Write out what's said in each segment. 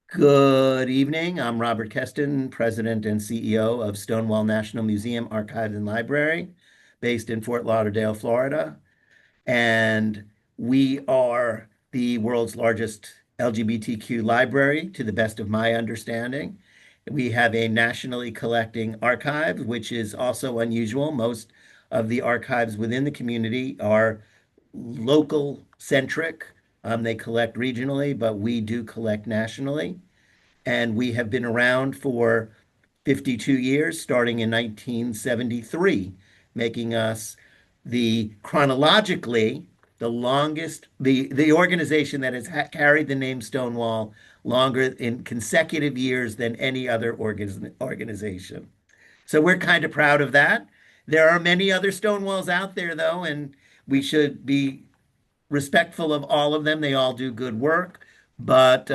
Good evening. I'm Robert Kesten, President and CEO of Stonewall National Museum, Archives, and Library, based in Fort Lauderdale, Florida. And we are the world's largest LGBTQ library, to the best of my understanding. We have a nationally collecting archive, which is also unusual. Most of the archives within the community are local centric. They collect regionally, but we do collect nationally. And we have been around for 52 years, starting in 1973, making us the chronologically the longest, the organization that has carried the name Stonewall longer in consecutive years than any other organization. So we're kind of proud of that. There are many other Stonewalls out there, though, and we should be respectful of all of them. They all do good work, but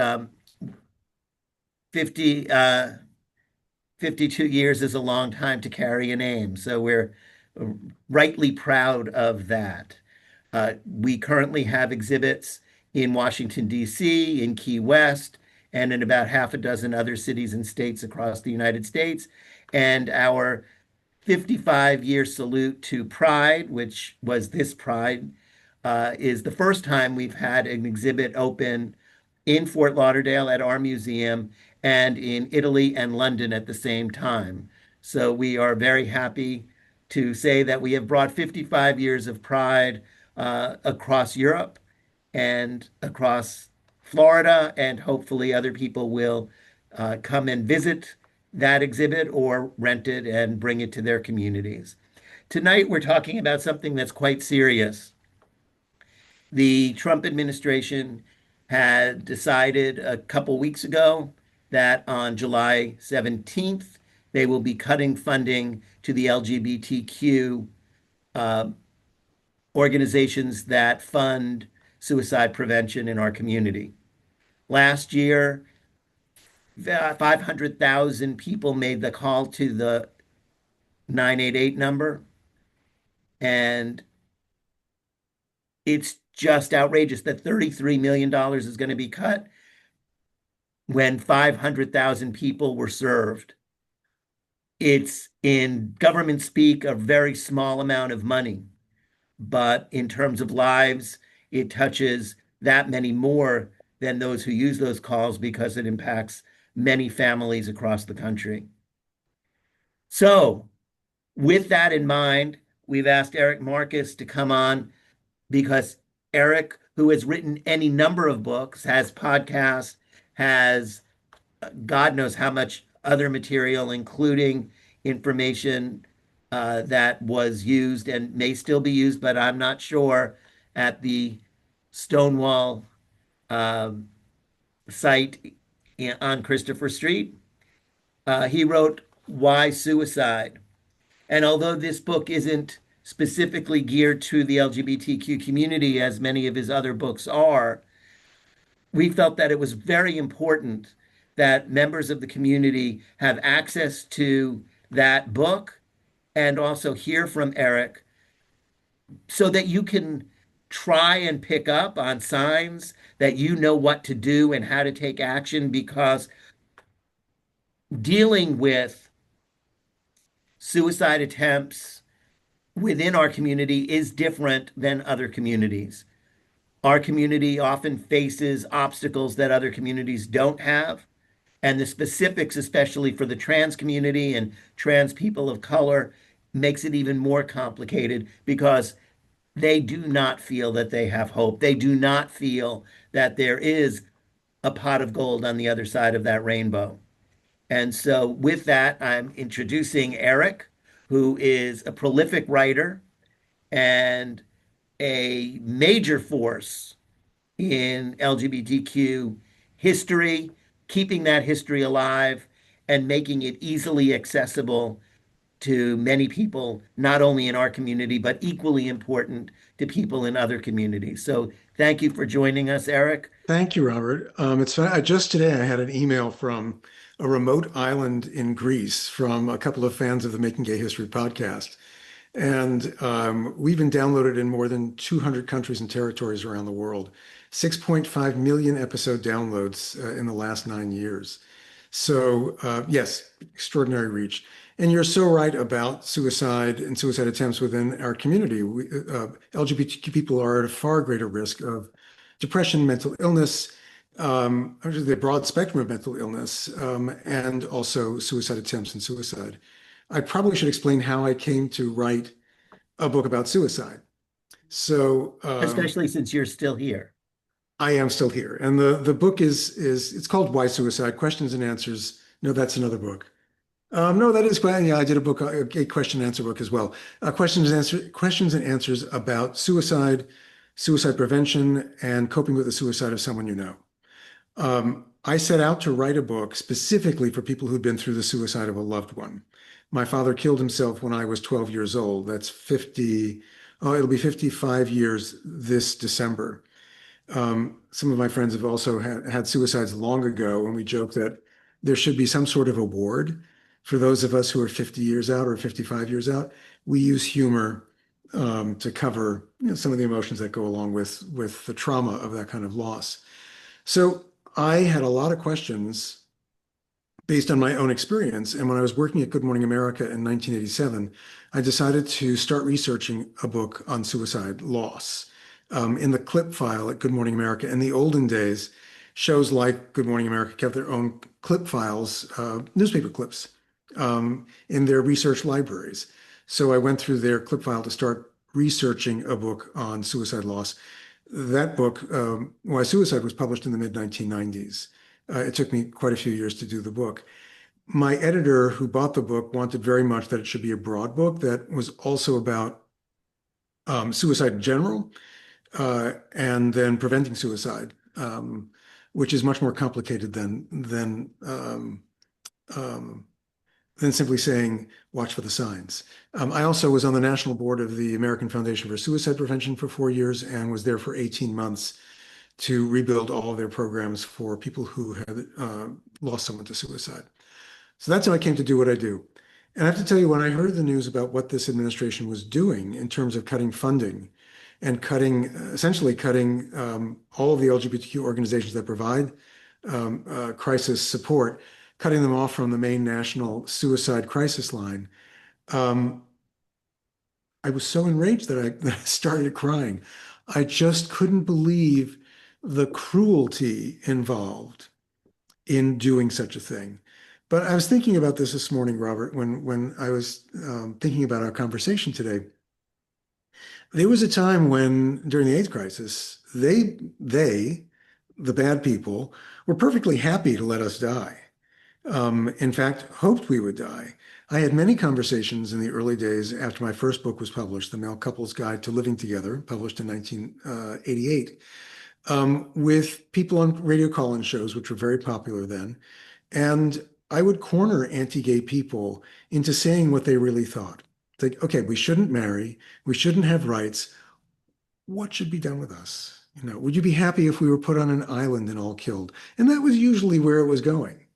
50, 52 years is a long time to carry a name. So we're rightly proud of that. We currently have exhibits in Washington, D.C., in Key West, and in about half a dozen other cities and states across the United States. And our 55-year salute to Pride, which was this Pride, is the first time we've had an exhibit open in Fort Lauderdale at our museum and in Italy and London at the same time. So we are very happy to say that we have brought 55 years of Pride across Europe and across Florida, and hopefully other people will come and visit that exhibit or rent it and bring it to their communities. Tonight, we're talking about something that's quite serious. The Trump administration had decided a couple weeks ago that on July 17th, they will be cutting funding to the LGBTQ uh, organizations that fund suicide prevention in our community. Last year, 500,000 people made the call to the 988 number, and it's just outrageous that $33 million is going to be cut when 500,000 people were served. It's in government speak a very small amount of money, but in terms of lives, it touches that many more than those who use those calls because it impacts many families across the country. So, with that in mind, we've asked Eric Marcus to come on because Eric, who has written any number of books, has podcasts, has God knows how much other material, including information that was used and may still be used, but I'm not sure, at the Stonewall uh, site on Christopher Street. He wrote Why Suicide? And although this book isn't specifically geared to the LGBTQ community, as many of his other books are, we felt that it was very important that members of the community have access to that book and also hear from Eric so that you can try and pick up on signs that you know what to do and how to take action, because dealing with suicide attempts within our community is different than other communities. Our community often faces obstacles that other communities don't have. And the specifics, especially for the trans community and trans people of color, makes it even more complicated because they do not feel that they have hope. They do not feel that there is a pot of gold on the other side of that rainbow. And so, with that, I'm introducing Eric, who is a prolific writer and a major force in LGBTQ history, keeping that history alive and making it easily accessible to many people, not only in our community, but equally important to people in other communities. So thank you for joining us, Eric. Thank you, Robert. It's funny. Just today I had an email from a remote island in Greece from a couple of fans of the Making Gay History podcast. And we've been downloaded in more than 200 countries and territories around the world. 6.5 million episode downloads in the last 9 years. So, yes, extraordinary reach. And you're so right about suicide and suicide attempts within our community. LGBTQ people are at a far greater risk of depression, mental illness, the broad spectrum of mental illness, and also suicide attempts and suicide. I probably should explain how I came to write a book about suicide. So, especially since you're still here. I am still here, and the book is it's called Why Suicide? Questions and Answers. No, that's another book. No, that is quite. Yeah, I did a book, a question and answer book as well. Questions and answers about suicide, suicide prevention, and coping with the suicide of someone you know. I set out to write a book specifically for people who'd been through the suicide of a loved one. My father killed himself when I was 12 years old. That's 50. Oh, it'll be 55 years this December. Some of my friends have also had suicides long ago, and we joke that there should be some sort of award for those of us who are 50 years out or 55 years out. We use humor to cover, some of the emotions that go along with the trauma of that kind of loss. So I had a lot of questions based on my own experience. And when I was working at Good Morning America in 1987, I decided to start researching a book on suicide loss. In the clip file at Good Morning America, in the olden days, shows like Good Morning America kept their own clip files, newspaper clips, in their research libraries. So I went through their clip file to start researching a book on suicide loss. That book, Why Suicide, was published in the mid 1990s. It took me quite a few years to do the book. My editor, who bought the book, wanted very much that it should be a broad book that was also about suicide in general, and then preventing suicide, which is much more complicated than simply saying watch for the signs. I also was on the national board of the American Foundation for Suicide Prevention for 4 years and was there for 18 months to rebuild all of their programs for people who had lost someone to suicide. So that's how I came to do what I do. And I have to tell you, when I heard the news about what this administration was doing in terms of cutting funding and essentially cutting all of the LGBTQ organizations that provide crisis support, cutting them off from the main national suicide crisis line, I was so enraged that I started crying. I just couldn't believe the cruelty involved in doing such a thing. But I was thinking about this morning, Robert, when I was thinking about our conversation today. There was a time when, during the AIDS crisis, the bad people, were perfectly happy to let us die. In fact, hoped we would die. I had many conversations in the early days after my first book was published, The Male Couple's Guide to Living Together, published in 1988, with people on radio call-in shows, which were very popular then. And I would corner anti-gay people into saying what they really thought. Like, okay, we shouldn't marry, we shouldn't have rights. What should be done with us? Would you be happy if we were put on an island and all killed? And that was usually where it was going.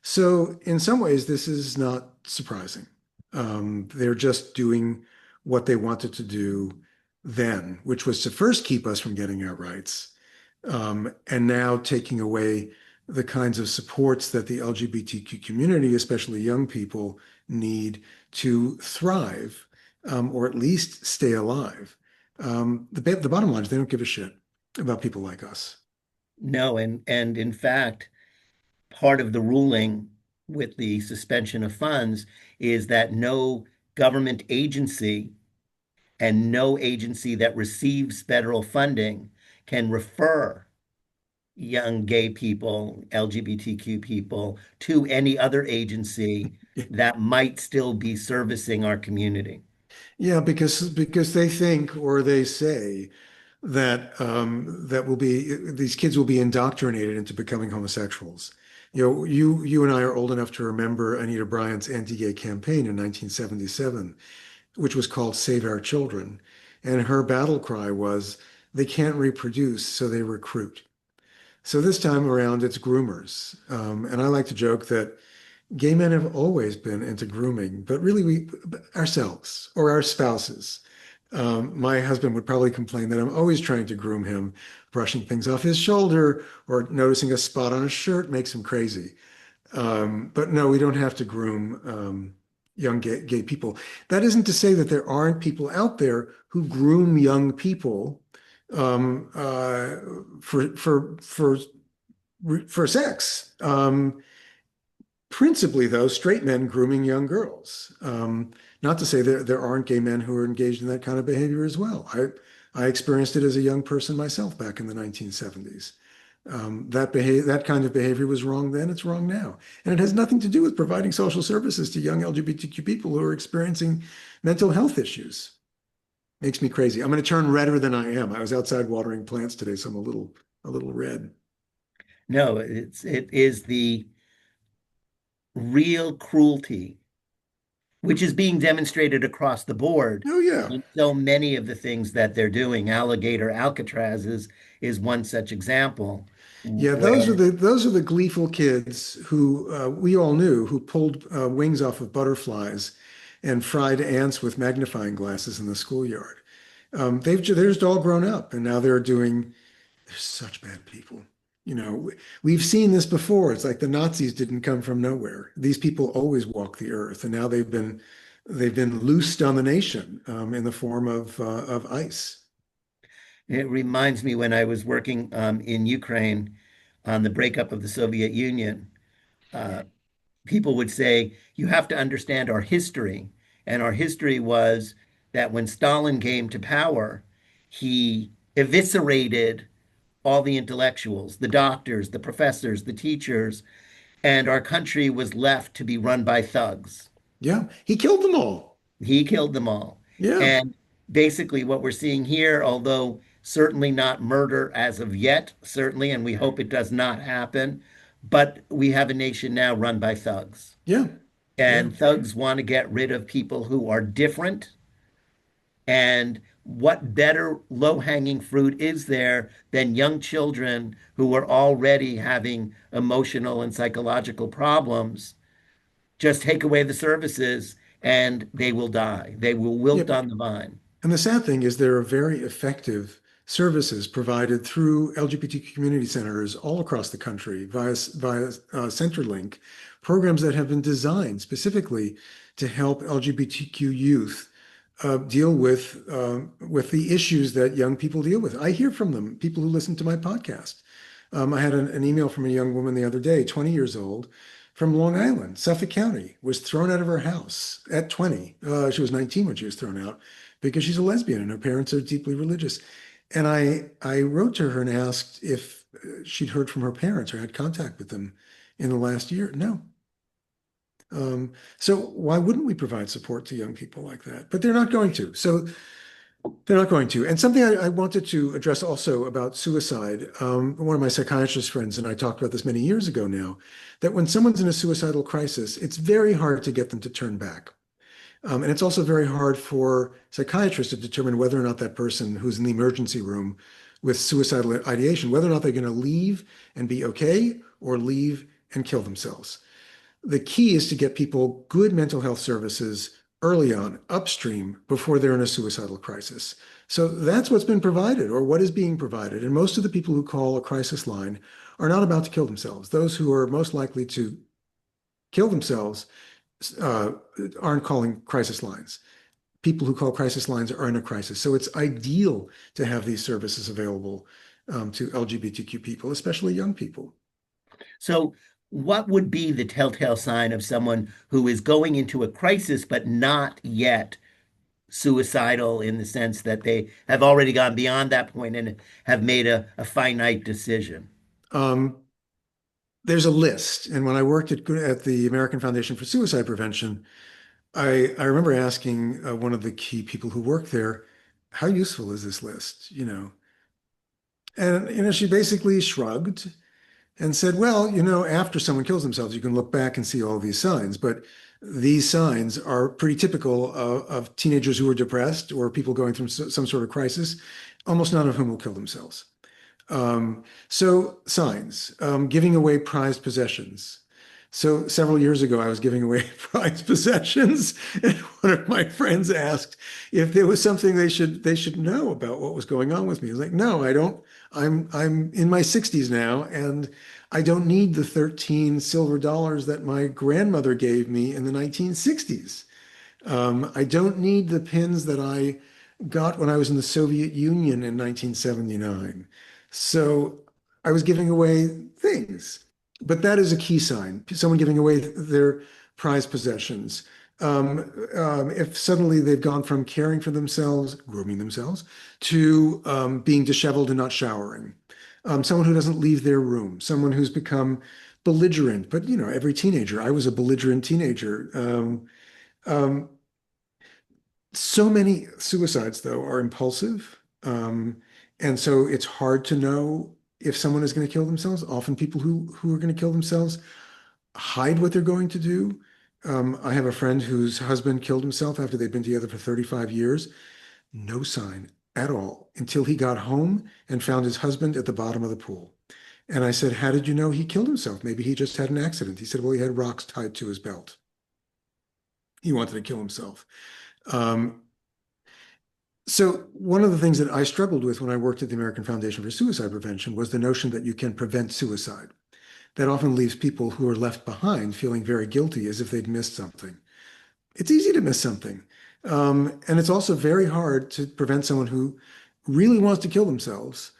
So in some ways, this is not surprising. They're just doing what they wanted to do then, which was to first keep us from getting our rights, and now taking away the kinds of supports that the LGBTQ community, especially young people, need to thrive, or at least stay alive. The bottom line is they don't give a shit about people like us. No, and in fact, part of the ruling with the suspension of funds is that no government agency and no agency that receives federal funding can refer young gay people, LGBTQ people, to any other agency that might still be servicing our community. Yeah, because they think or they say that these kids will be indoctrinated into becoming homosexuals. You and I are old enough to remember Anita Bryant's anti-gay campaign in 1977, which was called Save Our Children. And her battle cry was, they can't reproduce, so they recruit. So this time around, it's groomers. And I like to joke that Gay men have always been into grooming, but really we ourselves or our spouses. My husband would probably complain that I'm always trying to groom him, brushing things off his shoulder or noticing a spot on his shirt makes him crazy. But no, we don't have to groom young gay people. That isn't to say that there aren't people out there who groom young people um, uh, for for sex. Principally, though, straight men grooming young girls. Not to say there aren't gay men who are engaged in that kind of behavior as well. I experienced it as a young person myself back in the 1970s. That kind of behavior was wrong then, it's wrong now. And it has nothing to do with providing social services to young LGBTQ people who are experiencing mental health issues. Makes me crazy. I'm going to turn redder than I am. I was outside watering plants today, so I'm a little red. No, it is the real cruelty, which is being demonstrated across the board Oh yeah. in so many of the things that they're doing. Alligator Alcatraz is one such example Yeah, where those are the gleeful kids who we all knew who pulled wings off of butterflies and fried ants with magnifying glasses in the schoolyard. They're just all grown up, and now they're such bad people. You know, we've seen this before. It's like the Nazis didn't come from nowhere. These people always walk the earth, and now they've been loosed on the nation in the form of ICE. it reminds me when I was working in Ukraine on the breakup of the Soviet Union. Uh, People would say, you have to understand our history. And our history was that when Stalin came to power, he eviscerated all the intellectuals, the doctors, the professors, the teachers, and our country was left to be run by thugs. Yeah, he killed them all. He killed them all. Yeah, And basically, what we're seeing here, although certainly not murder as of yet, certainly, and we hope it does not happen, but we have a nation now run by thugs. yeah, yeah. And thugs want to get rid of people who are different. And what better low-hanging fruit is there than young children who are already having emotional and psychological problems? Just take away the services and they will die. They will wilt Yep. on the vine. And the sad thing is there are very effective services provided through LGBTQ community centers all across the country via Centerlink, programs that have been designed specifically to help LGBTQ youth deal with the issues that young people deal with. I hear from them, people who listen to my podcast. I had an email from a young woman the other day, 20 years old, from Long Island, Suffolk County, was thrown out of her house at 20. She was 19 when she was thrown out because she's a lesbian and her parents are deeply religious. And I wrote to her and asked if she'd heard from her parents or had contact with them in the last year. No. So why wouldn't we provide support to young people like that? But they're not going to. So they're not going to. And something I wanted to address also about suicide. One of my psychiatrist friends and I talked about this many years ago now, that when someone's in a suicidal crisis, it's very hard to get them to turn back. And it's also very hard for psychiatrists to determine whether or not that person who's in the emergency room with suicidal ideation, whether or not they're going to leave and be okay or leave and kill themselves. The key is to get people good mental health services early on, upstream, before they're in a suicidal crisis. So that's what's been provided or what is being provided. And most of the people who call a crisis line are not about to kill themselves. Those who are most likely to kill themselves uh, aren't calling crisis lines. People who call crisis lines are in a crisis. So it's ideal to have these services available to LGBTQ people, especially young people. So, what would be the telltale sign of someone who is going into a crisis but not yet suicidal in the sense that they have already gone beyond that point and have made a finite decision? Um, there's a list. And when I worked at the American Foundation for Suicide Prevention, I remember asking one of the key people who work there, how useful is this list? And she basically shrugged and said, well, after someone kills themselves, you can look back and see all these signs, but these signs are pretty typical of teenagers who are depressed or people going through some sort of crisis, almost none of whom will kill themselves. So signs, giving away prized possessions, So several years ago, I was giving away prized possessions, and one of my friends asked if there was something they should know about what was going on with me. I was like, no, I don't. I'm in my 60s now, and I don't need the 13 silver dollars that my grandmother gave me in the 1960s. I don't need the pins that I got when I was in the Soviet Union in 1979. So I was giving away things. But that is a key sign, someone giving away their prized possessions. If suddenly they've gone from caring for themselves, grooming themselves, to being disheveled and not showering. Someone who doesn't leave their room, someone who's become belligerent. But, every teenager, I was a belligerent teenager. Um, so many suicides, though, are impulsive. And so it's hard to know if someone is going to kill themselves. Often people who are going to kill themselves hide what they're going to do. I have a friend whose husband killed himself after they'd been together for 35 years. No sign at all until he got home and found his husband at the bottom of the pool. And I said, how did you know he killed himself? Maybe he just had an accident. He said, well, he had rocks tied to his belt. He wanted to kill himself. Um, So one of the things that I struggled with when I worked at the American Foundation for Suicide Prevention was the notion that you can prevent suicide. That often leaves people who are left behind feeling very guilty as if they'd missed something. It's easy to miss something. And it's also very hard to prevent someone who really wants to kill themselves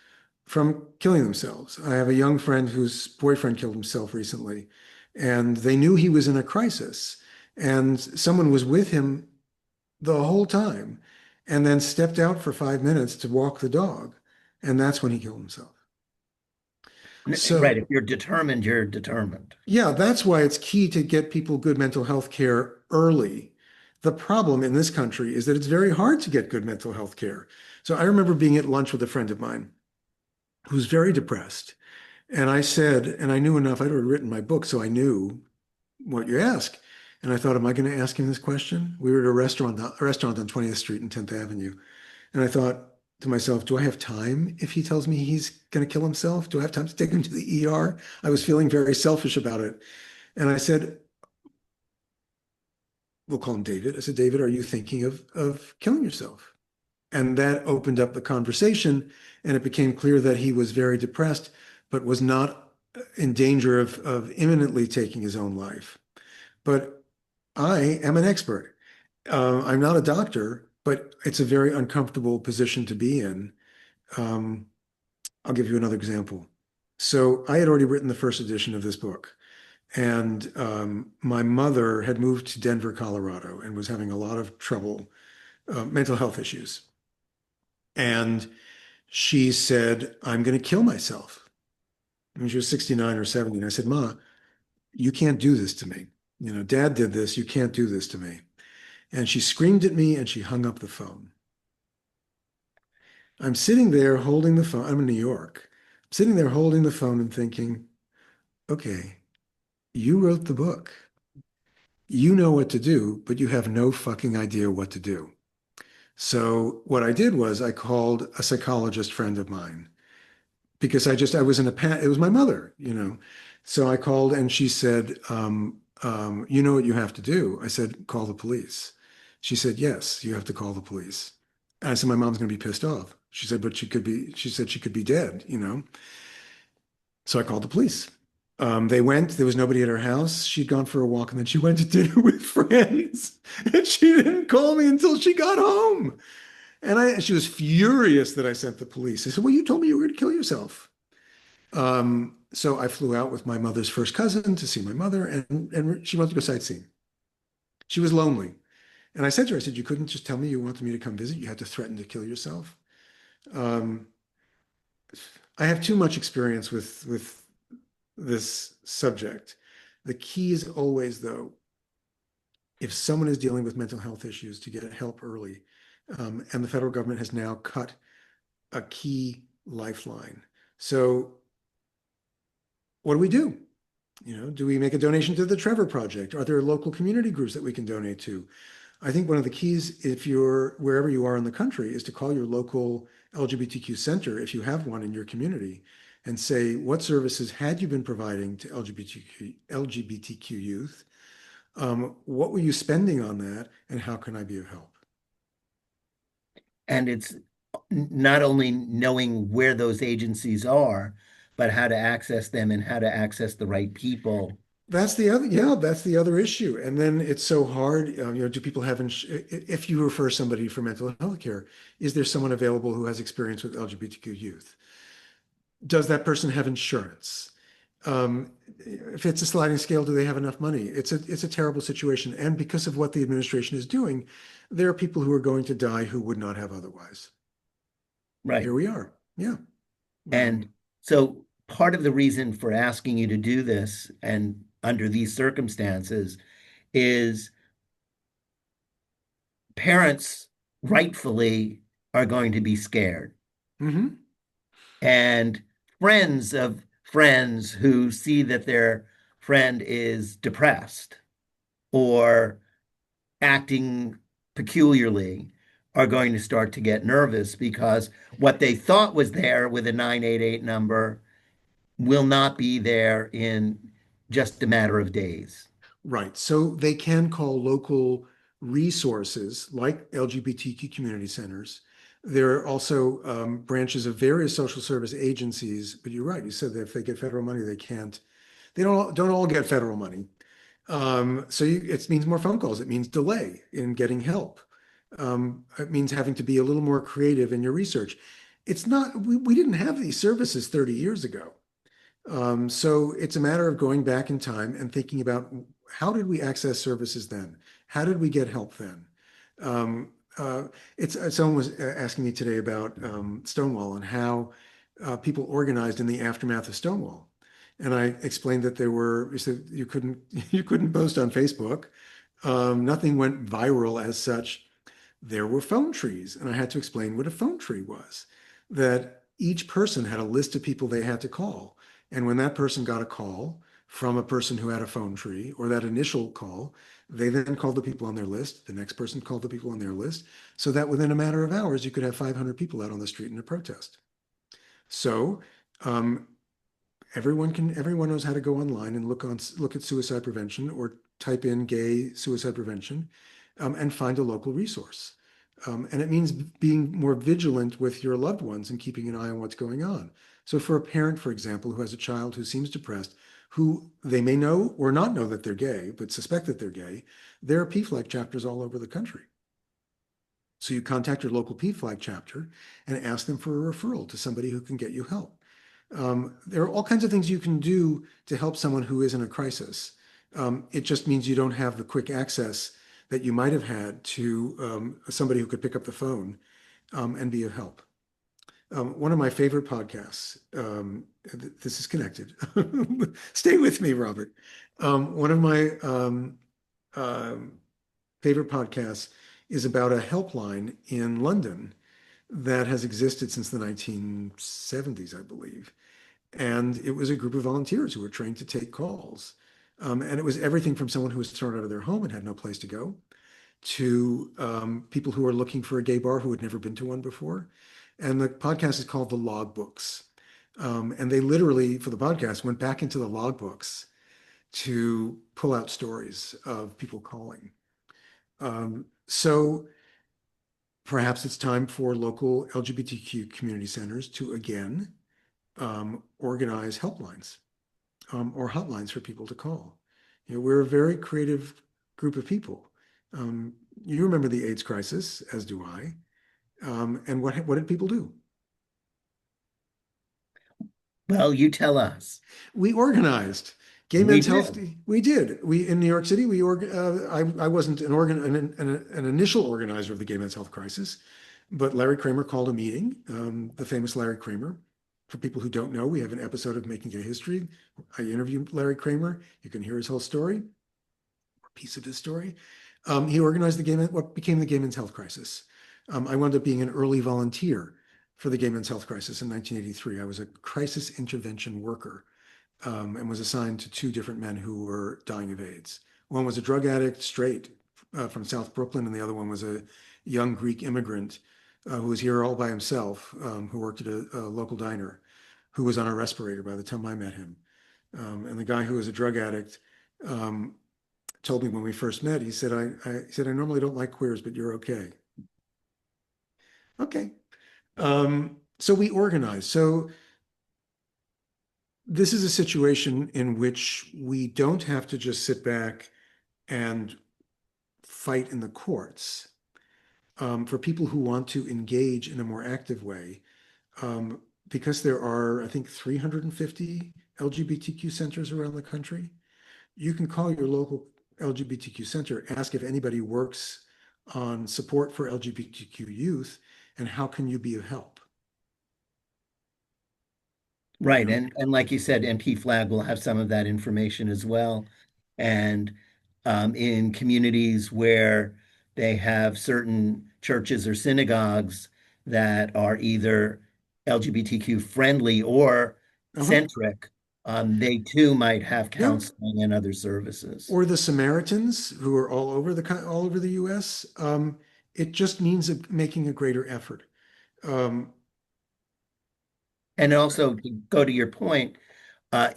from killing themselves. I have a young friend whose boyfriend killed himself recently, and they knew he was in a crisis, and someone was with him the whole time and then stepped out for 5 minutes to walk the dog. And that's when he killed himself. Right. So, If you're determined, you're determined. yeah, that's why it's key to get people good mental health care early. The problem in this country is that it's very hard to get good mental health care. So I remember being at lunch with a friend of mine who's very depressed. And I said, and I knew enough, I'd already written my book, so I knew what you ask. And I thought, am I going to ask him this question? We were at a restaurant on 20th Street and 10th Avenue. And I thought to myself, do I have time if he tells me he's going to kill himself? Do I have time to take him to the ER? I was feeling very selfish about it. And I said, we'll call him David. I said, David, are you thinking of killing yourself? And that opened up the conversation. And it became clear that he was very depressed, but was not in danger of imminently taking his own life. But I am an expert. I'm not a doctor, but it's a very uncomfortable position to be in. Um, I'll give you another example. So I had already written the first edition of this book, and my mother had moved to Denver, Colorado, and was having a lot of trouble, mental health issues. And she said, I'm going to kill myself. I mean, she was 69 or 70. And I said, Ma, you can't do this to me. Dad did this. You can't do this to me. And she screamed at me and she hung up the phone. I'm sitting there holding the phone. I'm in New York. I'm sitting there holding the phone and thinking, okay, you wrote the book. You know what to do, but you have no fucking idea what to do. So what I did was I called a psychologist friend of mine because I was in a it was my mother. So I called and she said, you know what you have to do? I said, call the police. She said, yes, you have to call the police. And I said, my mom's going to be pissed off. She said, but she said she could be dead. So I called the police. They went, there was nobody at her house. She'd gone for a walk and then she went to dinner with friends. And she didn't call me until she got home. And she was furious that I sent the police. I said, well, you told me you were going to kill yourself. So I flew out with my mother's first cousin to see my mother, and she wanted to go sightseeing. She was lonely. And I said to her, I said, you couldn't just tell me you wanted me to come visit. You had to threaten to kill yourself. Um, I have too much experience with this subject. The key is always, though, if someone is dealing with mental health issues, to get help early. And the federal government has now cut a key lifeline. So what do we do? Do we make a donation to the Trevor Project? Are there local community groups that we can donate to? I think one of the keys, if you're wherever you are in the country, is to call your local LGBTQ center if you have one in your community and say, what services had you been providing to LGBTQ youth? What were you spending on that, and how can I be of help? And it's not only knowing where those agencies are, but how to access them and how to access the right people. That's the other, yeah, that's the other issue. And then it's so hard, do people have, if you refer somebody for mental health care, is there someone available who has experience with LGBTQ youth? Does that person have insurance? If it's a sliding scale, do they have enough money? It's a terrible situation. And because of what the administration is doing, there are people who are going to die who would not have otherwise. Right. Here we are. Yeah. And so part of the reason for asking you to do this and under these circumstances is parents rightfully are going to be scared. Hmm. And friends of friends who see that their friend is depressed or acting peculiarly are going to start to get nervous because what they thought was there with a 988 number will not be there in just a matter of days. Right. So they can call local resources like LGBTQ community centers. There are also branches of various social service agencies, but you're right. You said that if they get federal money, they can't. They don't all get federal money. It means more phone calls. It means delay in getting help. It means having to be a little more creative in your research. It's not, we didn't have these services 30 years ago. So it's a matter of going back in time and thinking about how did we access services then? How did we get help then? Um, Someone was asking me today about Stonewall and how people organized in the aftermath of Stonewall. And I explained that you said you couldn't you couldn't post on Facebook. Nothing went viral as such. There were phone trees, and I had to explain what a phone tree was. That each person had a list of people they had to call. And when that person got a call from a person who had a phone tree, or that initial call, they then called the people on their list. The next person called the people on their list, so that within a matter of hours, you could have 500 people out on the street in a protest. So um, everyone knows how to go online and look at suicide prevention or type in gay suicide prevention and find a local resource. And it means being more vigilant with your loved ones and keeping an eye on what's going on. So for a parent, for example, who has a child who seems depressed, who they may know or not know that they're gay, but suspect that they're gay, there are PFLAG chapters all over the country. So you contact your local PFLAG chapter and ask them for a referral to somebody who can get you help. There are all kinds of things you can do to help someone who is in a crisis. It just means you don't have the quick access that you might have had to somebody who could pick up the phone and be of help. One of my favorite podcasts, this is connected. Stay with me, Robert. One of my favorite podcasts is about a helpline in London that has existed since the 1970s, I believe. And it was a group of volunteers who were trained to take calls. And it was everything from someone who was thrown out of their home and had no place to go to people who are looking for a gay bar who had never been to one before. And the podcast is called The Logbooks. And they literally, for the podcast, went back into the logbooks to pull out stories of people calling. So perhaps it's time for local LGBTQ community centers to again organize helplines or hotlines for people to call. We're a very creative group of people. You remember the AIDS crisis, as do I. And what did people do? Well, you tell us. We organized. Gay We Men's Health. do. We did. We in New York City. I wasn't an initial organizer of the Gay Men's Health crisis, but Larry Kramer called a meeting. The famous Larry Kramer. For people who don't know, we have an episode of Making Gay History. I interviewed Larry Kramer. You can hear his whole story, or a piece of his story. He organized what became the Gay Men's Health crisis. I wound up being an early volunteer for the Gay Men's Health crisis in 1983. I was a crisis intervention worker and was assigned to two different men who were dying of AIDS. One was a drug addict, straight from South Brooklyn, and the other one was a young Greek immigrant who was here all by himself, who worked at a local diner. who was on a respirator by the time I met him. And the guy who was a drug addict um, told me when we first met, he said, I normally don't like queers, but you're okay. Okay. So we organize. So this is a situation in which we don't have to just sit back and fight in the courts. For people who want to engage in a more active way, um, because there are, I think, 350 LGBTQ centers around the country, you can call your local LGBTQ center, ask if anybody works on support for LGBTQ youth, and how can you be of help? You Right. know? And like you said, MP Flag will have some of that information as well. And in communities where they have certain churches or synagogues that are either LGBTQ friendly or Uh-huh. centric, they too might have Yeah. counseling and other services. Or the Samaritans who are all over the U.S. It just means making a greater effort. Um, And also, to go to your point,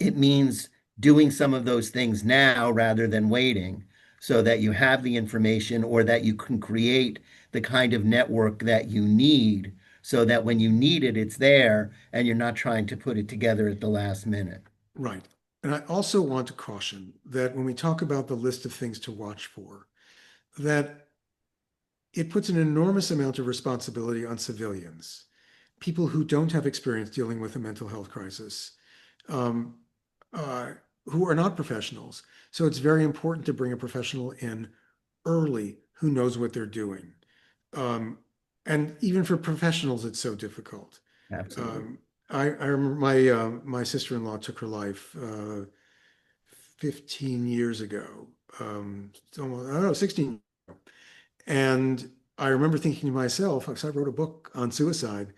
it means doing some of those things now rather than waiting so that you have the information or that you can create the kind of network that you need so that when you need it, it's there and you're not trying to put it together at the last minute. right. And I also want to caution that when we talk about the list of things to watch for, that it puts an enormous amount of responsibility on civilians, people who don't have experience dealing with a mental health crisis, um, uh, who are not professionals. So it's very important to bring a professional in early who knows what they're doing. Um, and even for professionals, it's so difficult. Absolutely. Um, I remember my sister-in-law took her life 15 years ago, almost, I don't know, 16. And I remember thinking to myself, because I wrote a book on suicide,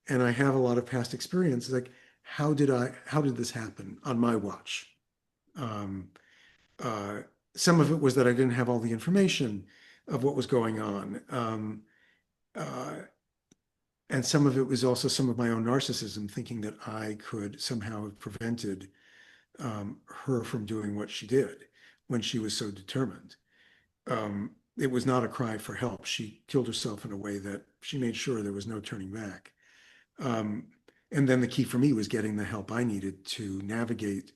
and I have a lot of past experience. Like, how did this happen on my watch? Um, uh, some of it was that I didn't have all the information of what was going on. Uh, and some of it was also some of my own narcissism, thinking that I could somehow have prevented her from doing what she did when she was so determined. It was not a cry for help. She killed herself in a way that she made sure there was no turning back. Um, and then the key for me was getting the help I needed to navigate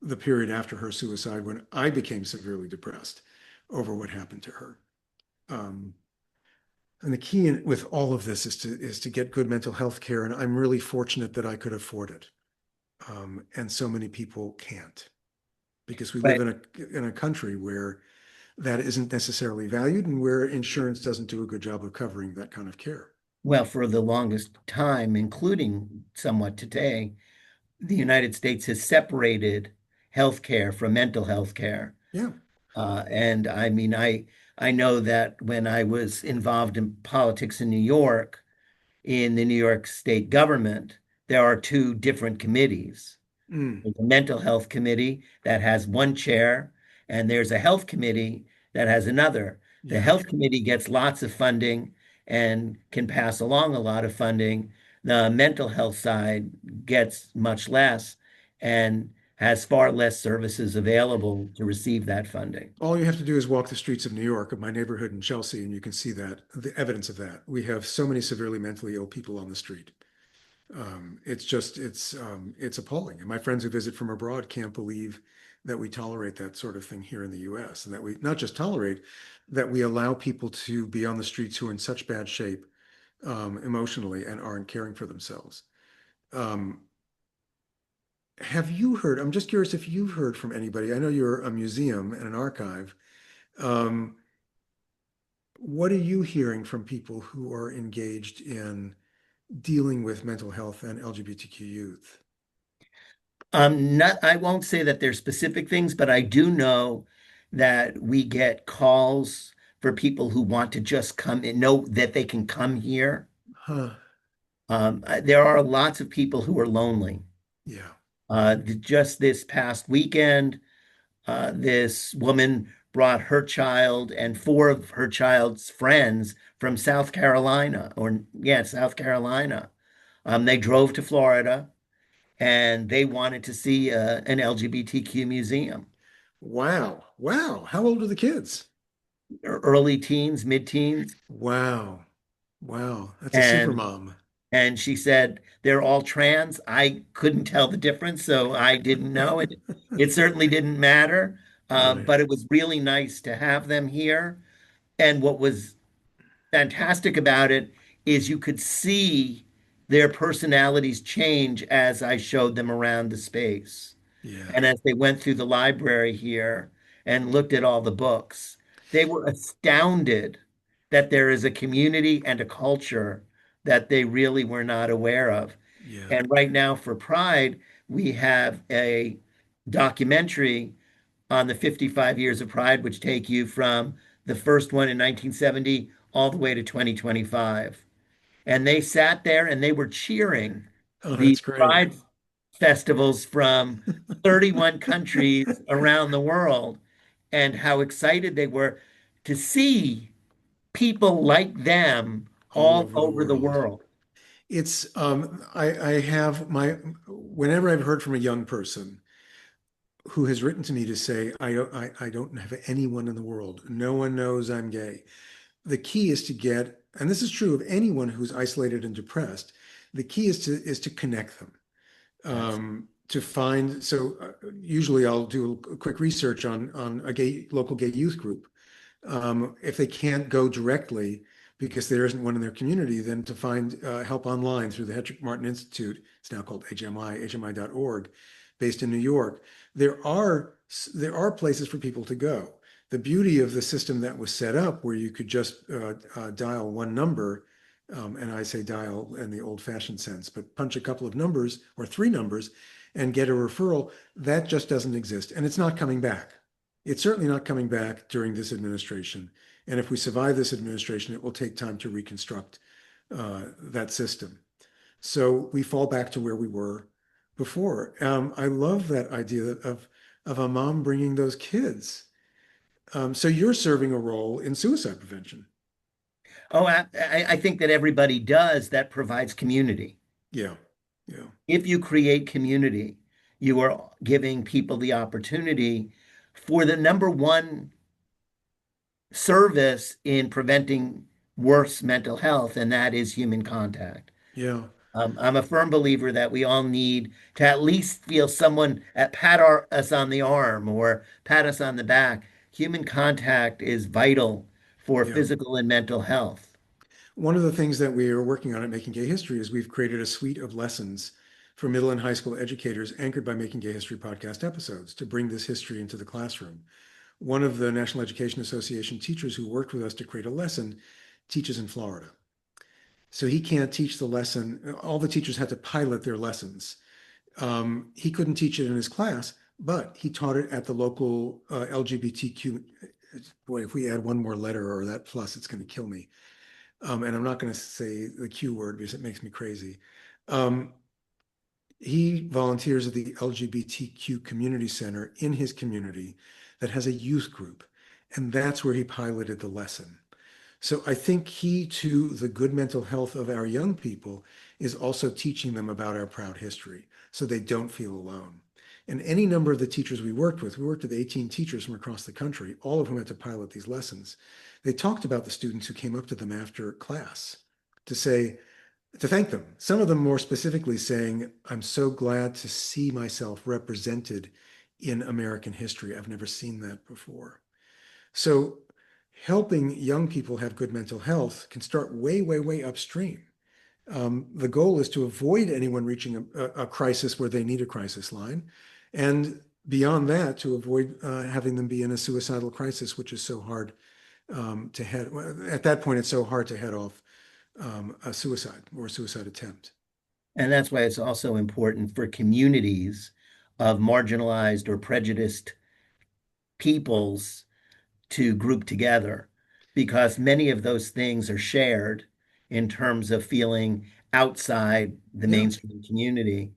the period after her suicide when I became severely depressed over what happened to her. Um, and the key with all of this is to get good mental health care. And I'm really fortunate that I could afford it. And so many people can't because we live But in a country where that isn't necessarily valued and where insurance doesn't do a good job of covering that kind of care. well, for the longest time, including somewhat today, the United States has separated healthcare from mental health care. Yeah. And I mean, I know that when I was involved in politics in New York, in the New York state government, there are two different committees. Mm, There's a mental health committee that has one chair, and there's a health committee that has another. The yeah. health committee gets lots of funding and can pass along a lot of funding. The mental health side gets much less and has far less services available to receive that funding. All you have to do is walk the streets of New York, of my neighborhood in Chelsea, and you can see that, the evidence of that. We have so many severely mentally ill people on the street. It's appalling. And my friends who visit from abroad can't believe that we tolerate that sort of thing here in the US, and that we not just tolerate, that we allow people to be on the streets who are in such bad shape emotionally and aren't caring for themselves. Um, have you heard? I'm just curious if you've heard from anybody. I know you're a museum and an archive. Um, what are you hearing from people who are engaged in dealing with mental health and LGBTQ youth? Not, I won't say that there's specific things, but I do know that we get calls for people who want to just come and know that they can come here. Huh. There are lots of people who are lonely. Yeah. Just this past weekend, this woman brought her child and four of her child's friends from South Carolina, or yeah, South Carolina. They drove to Florida. and they wanted to see an LGBTQ museum. Wow. Wow. How old are the kids? Early teens, mid-teens, Wow. Wow. That's a super and mom. she said they're all trans. I couldn't tell the difference, so I didn't know it. It certainly didn't matter, Right. but it was really nice to have them here. And what was fantastic about it is you could see their personalities change as I showed them around the space. Yeah. And as they went through the library here and looked at all the books, they were astounded that there is a community and a culture that they really were not aware of. Yeah. And right now for Pride, we have a documentary on the 55 years of Pride, which take you from the first one in 1970 all the way to 2025. And they sat there and they were cheering Oh, the that's great. Pride festivals from 31 countries around the world and how excited they were to see people like them All all over the over the world. world. It's I have my whenever I've heard from a young person who has written to me to say I don't have anyone in the world. No one knows I'm gay. The key is to get, and this is true of anyone who's isolated and depressed, the key is to connect them. That's To find, so usually I'll do a quick research on a gay local gay youth group. If they can't go directly because there isn't one in their community, then to find help online through the Hedrick Martin Institute. It's now called HMI, hmi.org, based in New York. There are there are places for people to go. The beauty of the system that was set up, where you could just dial one number, and I say dial in the old-fashioned sense, but punch a couple of numbers or three numbers and get a referral, that just doesn't exist, and it's not coming back. It's certainly not coming back during this administration. And if we survive this administration, it will take time to reconstruct that system. So we fall back to where we were before. I love that idea of a mom bringing those kids. So you're serving a role in suicide prevention. Oh, I think that everybody does that provides community. Yeah, yeah, If you create community, you are giving people the opportunity for the number one service in preventing worse mental health, and that is human contact. yeah, I'm a firm believer that we all need to at least feel someone us on the arm or pat us on the back. Human contact is vital for yeah. physical and mental health. One of the things that we are working on at Making Gay History is we've created a suite of lessons for middle and high school educators anchored by Making Gay History podcast episodes to bring this history into the classroom. One of the National Education Association teachers who worked with us to create a lesson teaches in Florida. So he can't teach the lesson. All the teachers had to pilot their lessons. He couldn't teach it in his class, but he taught it at the local LGBTQ. Boy, if we add one more letter or that plus, it's going to kill me. And I'm not going to say the Q word because it makes me crazy. Um, he volunteers at the LGBTQ community center in his community that has a youth group. And that's where he piloted the lesson. So I think key to the good mental health of our young people is also teaching them about our proud history so they don't feel alone. And any number of the teachers we worked with 18 teachers from across the country, all of whom had to pilot these lessons. They talked about the students who came up to them after class to say, to thank them. Some of them more specifically saying, I'm so glad to see myself represented in American history. I've never seen that before. So helping young people have good mental health can start way, way, way upstream. The goal is to avoid anyone reaching a crisis where they need a crisis line. And beyond that, to avoid having them be in a suicidal crisis, which is so hard to head. At that point, it's so hard to head off a suicide or a suicide attempt. And that's why it's also important for communities of marginalized or prejudiced peoples to group together because many of those things are shared in terms of feeling outside the Yeah, mainstream community.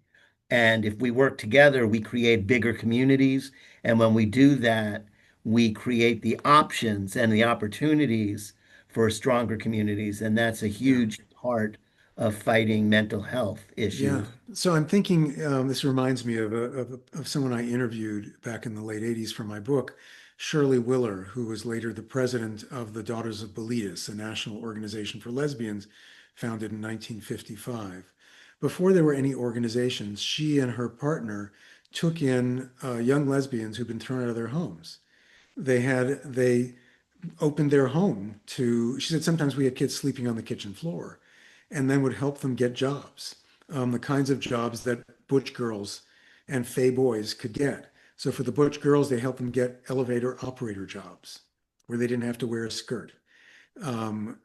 And if we work together, we create bigger communities. And when we do that, we create the options and the opportunities for stronger communities. And that's a yeah, huge part of fighting mental health Yeah. issues. So I'm thinking, this reminds me of someone I interviewed back in the late 80s for my book, Shirley Willer, who was later the president of the Daughters of Bilitis, a national organization for lesbians founded in 1955. Before there were any organizations, she and her partner took in young lesbians who'd been thrown out of their homes. They opened their home to, she said sometimes we had kids sleeping on the kitchen floor and then would help them get jobs, the kinds of jobs that butch girls and fey boys could get. So for the butch girls, they helped them get elevator operator jobs where they didn't have to wear a skirt. And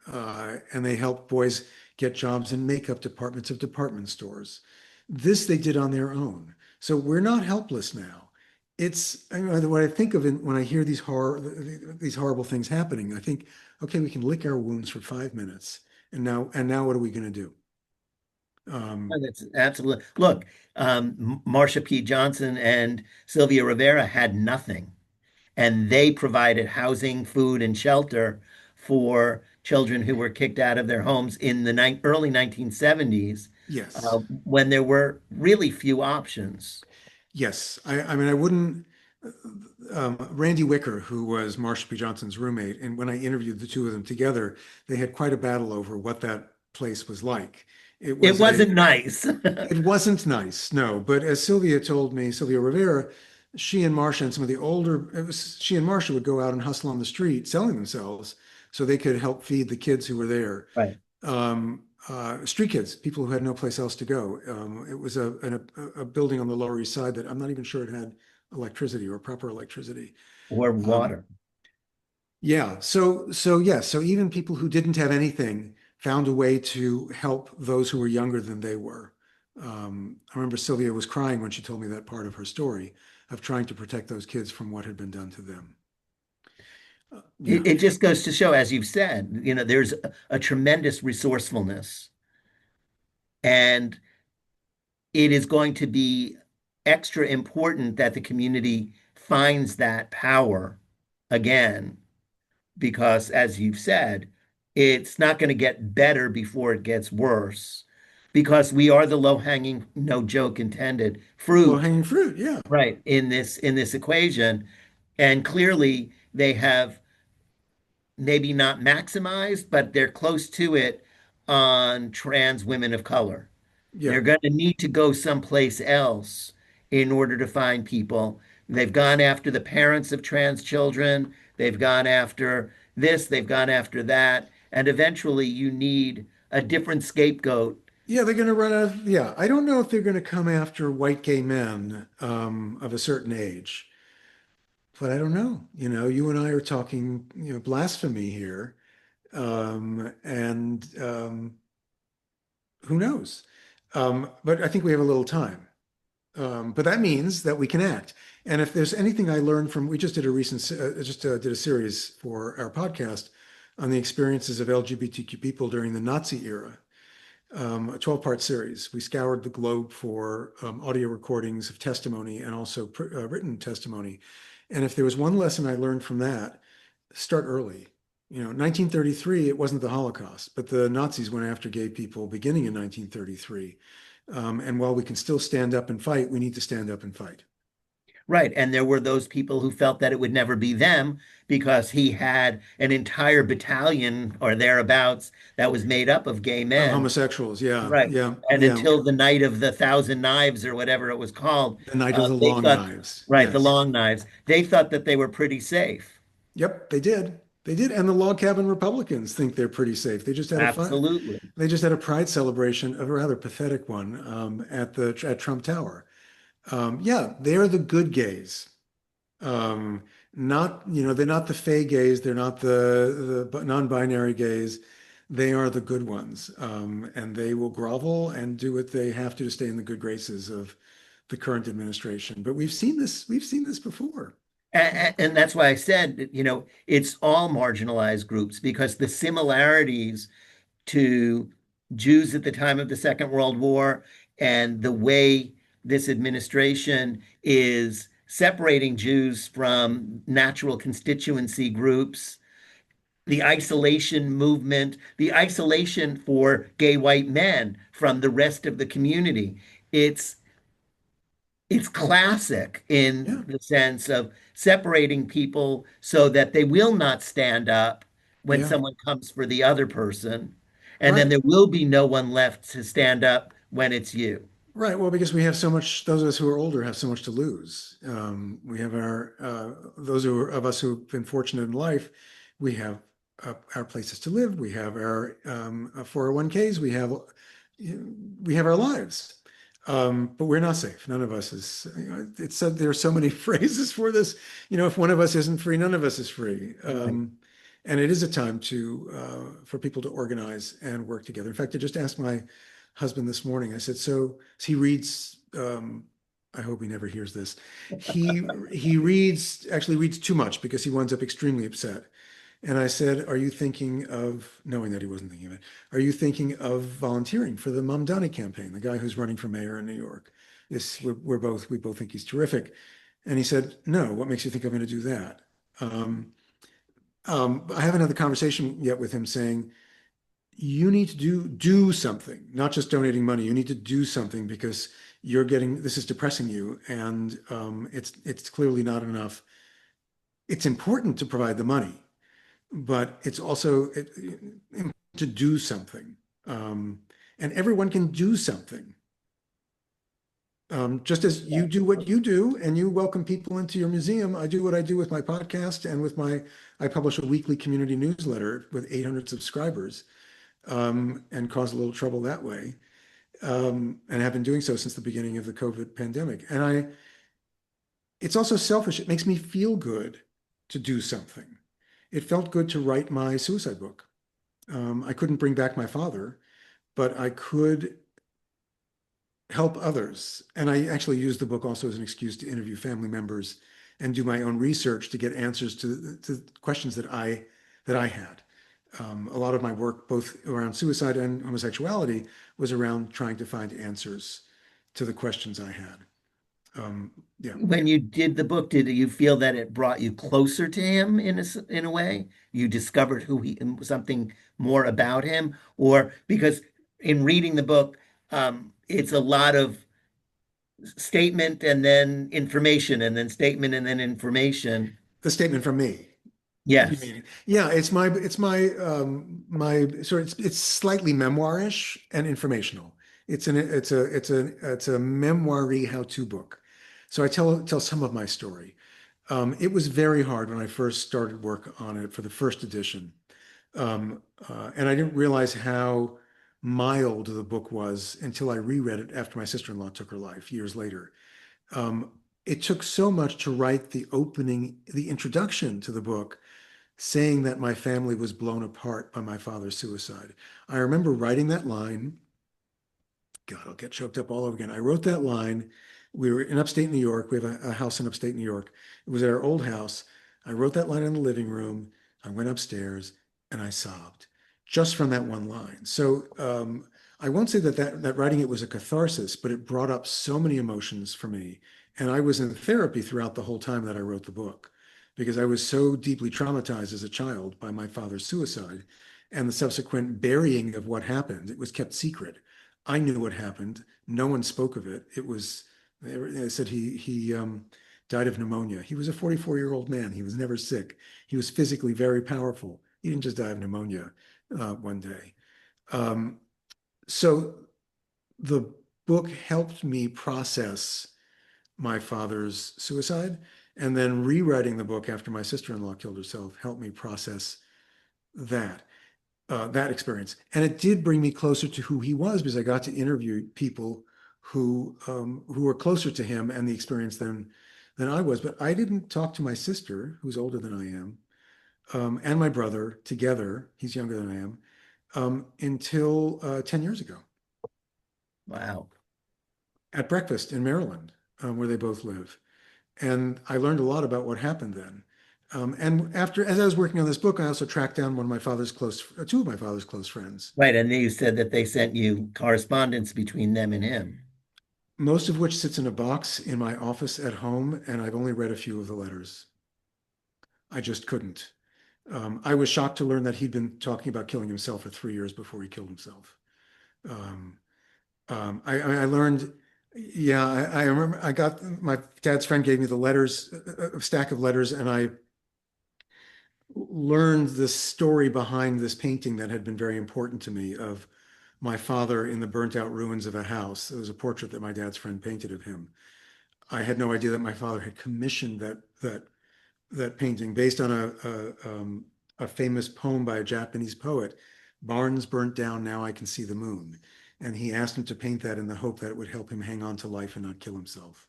they helped boys get jobs in makeup departments of department stores. This they did on their own. So we're not helpless now. It's I mean, what I think of when I hear these horrible things happening. I think, okay, we can lick our wounds for 5 minutes, and now what are we going to do? Oh, Um, that's absolutely. Look, Marsha P. Johnson and Sylvia Rivera had nothing, and they provided housing, food, and shelter for children who were kicked out of their homes in the early 1970s, yes, when there were really few options. yes. I mean, I wouldn't. Randy Wicker, who was Marsha P. Johnson's roommate, and when I interviewed the two of them together, they had quite a battle over what that place was like. It It was a wasn't nice. It wasn't nice, no. But as Sylvia told me, Sylvia Rivera, she and Marcia and some of the older, she and Marcia would go out and hustle on the street selling themselves so they could help feed the kids who were there. Right. Street kids, people who had no place else to go. It was a building on the Lower East Side that I'm not even sure it had electricity or proper electricity. Or Um, water. yeah. So even people who didn't have anything found a way to help those who were younger than they were. I remember Sylvia was crying when she told me that part of her story of trying to protect those kids from what had been done to them. It, Yeah. it just goes to show, as you've said, there's a tremendous resourcefulness, and it is going to be extra important that the community finds that power again, because, as you've said, it's not going to get better before it gets worse, because we are the low-hanging, no joke intended, Low fruit, hanging fruit. Yeah. right, in this equation. And clearly they have maybe not maximized, but they're close to it on trans women of color. Yeah. They're going to need to go someplace else in order to find people. They've gone after the parents of trans children. They've gone after this. They've gone after that. And eventually, you need a different scapegoat. Yeah. They're going to run out of, yeah. I don't know if they're going to come after white gay men of a certain age, but I don't know. You and I are talking, blasphemy here. And who knows? But I think we have a little time. But that means that we can act. And if there's anything I learned from, we just did a did a series for our podcast on the experiences of LGBTQ people during the Nazi era, a 12-part series. We scoured the globe for audio recordings of testimony and also written testimony. And if there was one lesson I learned from that, start early. 1933, it wasn't the Holocaust, but the Nazis went after gay people beginning in 1933. And while we can still stand up and fight, we need to stand up and fight. Right. And there were those people who felt that it would never be them because he had an entire battalion or thereabouts that was made up of gay men. Homosexuals, yeah, Right. yeah, And yeah. until the night of the Thousand Knives or whatever it was called, The Night of the they Long thought, Knives, right, the yes. long knives, they thought that they were pretty safe. Yep, they did. They did. And the log cabin Republicans think they're pretty safe. Absolutely. They just had a pride celebration, a rather pathetic one, at Trump Tower. Yeah, they're the good gays. Um, not, they're not the fey gays. They're not the non-binary gays. They are the good ones. And they will grovel and do what they have to stay in the good graces of the current administration. But we've seen this before. And that's why I said, it's all marginalized groups because the similarities to Jews at the time of the Second World War and the way this administration is separating Jews from natural constituency groups, the isolation movement, the isolation for gay white men from the rest of the community. It's it's classic Yeah, in the sense of separating people so that they will not stand up when yeah, someone comes for the other person. And then right. there will be no one left to stand up when it's you. Right. Well, because we have so much, those of us who are older have so much to lose. We have those of us who've been fortunate in life, we have our places to live. We have our 401ks. We have our lives. But we're not safe. None of us is, it's so, there are so many phrases for this. If one of us isn't free, none of us is free. Right. And it is a time for people to organize and work together. In fact, I just asked my husband this morning. I said, so he reads. I hope he never hears this. He actually reads too much because he winds up extremely upset. And I said, "Are you thinking of knowing that he wasn't thinking of it? Are you thinking of volunteering for the Mamdani campaign, the guy who's running for mayor in New York? We both think he's terrific." And he said, "No. What makes you think I'm going to do that?" I haven't had the conversation yet with him saying, you need to do something, not just donating money. You need to do something because this is depressing you, and it's clearly not enough. It's important to provide the money, but it's also to do something, and everyone can do something. Just as you do what you do and you welcome people into your museum, I do what I do with my podcast and I publish a weekly community newsletter with 800 subscribers, and cause a little trouble that way, and have been doing so since the beginning of the COVID pandemic. And it's also selfish. It makes me feel good to do something. It felt good to write my suicide book. I couldn't bring back my father, but I could help others. And I actually used the book also as an excuse to interview family members and do my own research to get answers to questions that I had. A lot of my work, both around suicide and homosexuality, was around trying to find answers to the questions I had. Yeah. When you did the book, did you feel that it brought you closer to him in a way? You discovered something more about him, or because in reading the book, it's a lot of statement and then information and then statement and then information. The statement from me. You Yes. mean? Yeah, my sort of it's slightly memoirish and informational. It's a memoir-y how-to book. So I tell some of my story. It was very hard when I first started work on it for the first edition. And I didn't realize how mild the book was until I reread it after my sister-in-law took her life years later. Um, it took so much to write the introduction to the book, saying that my family was blown apart by my father's suicide. I remember writing that line. God, I'll get choked up all over again. I wrote that line. We were in upstate New York. We have a house in upstate New York. It was at our old house. I wrote that line in the living room. I went upstairs and I sobbed just from that one line. So I won't say that writing it was a catharsis, but it brought up so many emotions for me. And I was in therapy throughout the whole time that I wrote the book because I was so deeply traumatized as a child by my father's suicide and the subsequent burying of what happened. It was kept secret. I knew what happened. No one spoke of it. They said he died of pneumonia. He was a 44-year-old man. He was never sick. He was physically very powerful. He didn't just die of pneumonia one day. Um, so the book helped me process my father's suicide, and then rewriting the book after my sister-in-law killed herself helped me process that that experience. And it did bring me closer to who he was because I got to interview people who were closer to him and the experience than I was. But I didn't talk to my sister, who's older than I am, and my brother together. He's younger than I am, until 10 years ago Wow. at breakfast in Maryland, where they both live. And I learned a lot about what happened then. As I was working on this book, I also tracked down two of my father's close friends, Right. And then you said that they sent you correspondence between them and him. most of which sits in a box in my office at home, and I've only read a few of the letters. I just couldn't. I was shocked to learn that he'd been talking about killing himself for 3 years before he killed himself. Um, I learned, yeah, I remember I got my dad's friend gave me the letters, a stack of letters, and I learned the story behind this painting that had been very important to me of my father in the burnt out ruins of a house. It was a portrait that my dad's friend painted of him. I had no idea that my father had commissioned that painting based on a famous poem by a Japanese poet. Barns burnt down, now I can see the moon. And he asked him to paint that in the hope that it would help him hang on to life and not kill himself.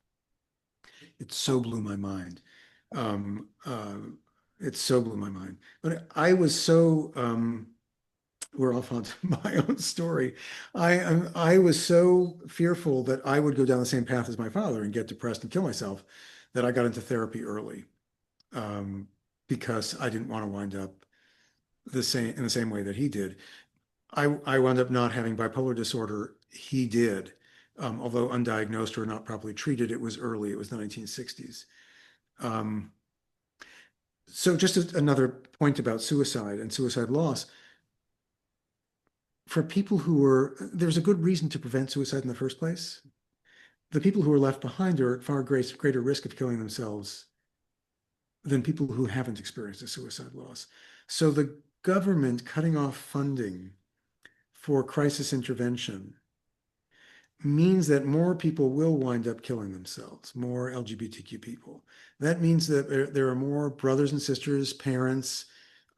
It so blew my mind. Um, uh, it so blew my mind. But I was so we're off onto my own story. I was so fearful that I would go down the same path as my father and get depressed and kill myself that I got into therapy early, um, because I didn't want to wind up the same way that he did. I wound up not having bipolar disorder. He did. Although undiagnosed or not properly treated, it was early. It was the 1960s. Um, so just another point about suicide and suicide loss. For people who were, there's a good reason to prevent suicide in the first place. The people who are left behind are at far greater risk of killing themselves than people who haven't experienced a suicide loss. So the government cutting off funding for crisis intervention means that more people will wind up killing themselves, more LGBTQ people. That means that there are more brothers and sisters, parents,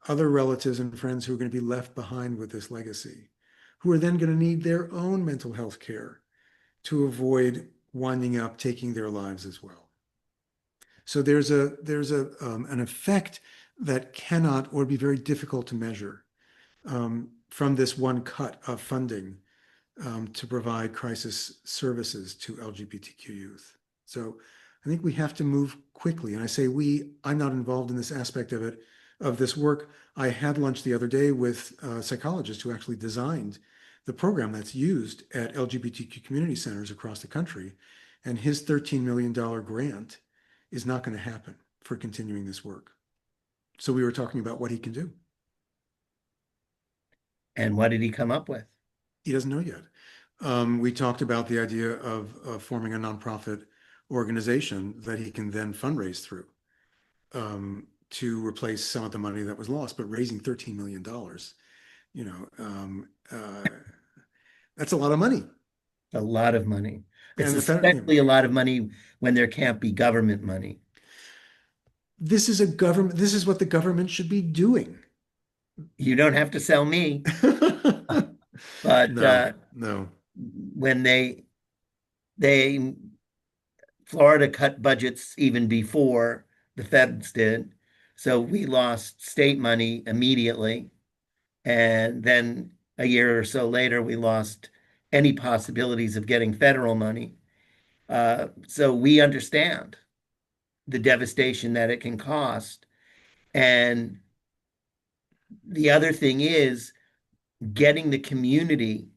other relatives and friends who are going to be left behind with this legacy, who are then going to need their own mental health care to avoid winding up taking their lives as well. So there's an effect that cannot or be very difficult to measure, from this one cut of funding, to provide crisis services to LGBTQ youth. So I think we have to move quickly. And I say we, I'm not involved in this aspect of it, of this work. I had lunch the other day with a psychologist who actually designed the program that's used at LGBTQ community centers across the country. And his $13 million grant is not going to happen for continuing this work. So we were talking about what he can do. And what did he come up with? He doesn't know yet. We talked about the idea of forming a nonprofit organization that he can then fundraise through, to replace some of the money that was lost. But raising $13 million, you know, that's a lot of money. A lot of money. It's And especially a lot of money when there can't be government money. this is a government. This is what the government should be doing. You don't have to sell me, but No, no. when they Florida cut budgets even before the feds did, so we lost state money immediately, and then a year or so later we lost any possibilities of getting federal money. So we understand the devastation that it can cost. And the other thing is getting the community,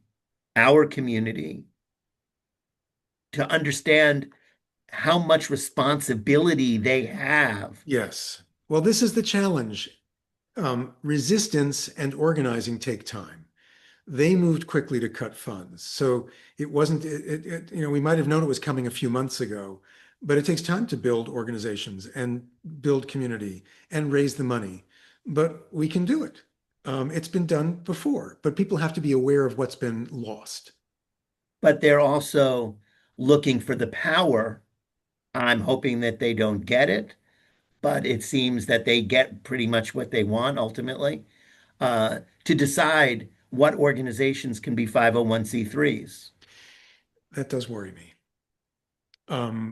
our community, to understand how much responsibility they have. Yes. Well, this is the challenge. Resistance and organizing take time. They moved quickly to cut funds. So it wasn't, we might have known it was coming a few months ago, but it takes time to build organizations and build community and raise the money. But we can do it. It's been done before, but people have to be aware of what's been lost. But they're also looking for the power. I'm hoping that they don't get it, but it seems that they get pretty much what they want ultimately, to decide what organizations can be 501(c)(3)s. That does worry me.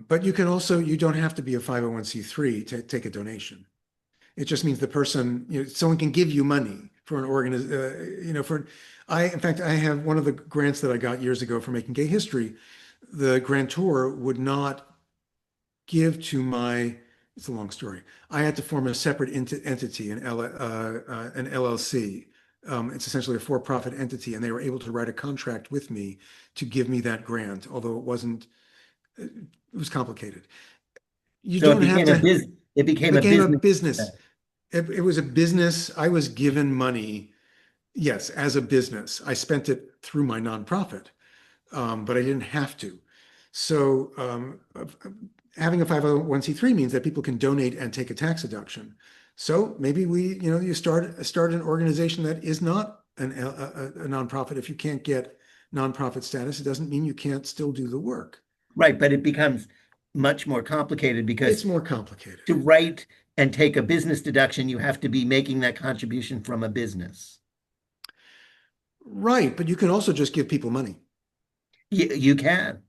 But you can also, you don't have to be a 501(c)(3) to take a donation. It just means the person, someone can give you money for an in fact, I have one of the grants that I got years ago for making gay history. The grantor would not give to it's a long story. I had to form a separate entity, an LLC. It's essentially a for-profit entity, and they were able to write a contract with me to give me that grant, although it was complicated. You So don't have to, it it became a became a business. business. it was a business. I was given money, yes, as a business. I spent it through my nonprofit, but I didn't have to. So having a 501(c)(3) means that people can donate and take a tax deduction. So maybe you start an organization that is not a nonprofit. If you can't get nonprofit status, it doesn't mean you can't still do the work. Right, but it becomes much more complicated because It's more complicated. to write and take a business deduction, you have to be making that contribution from a business. Right, but you can also just give people money. You can.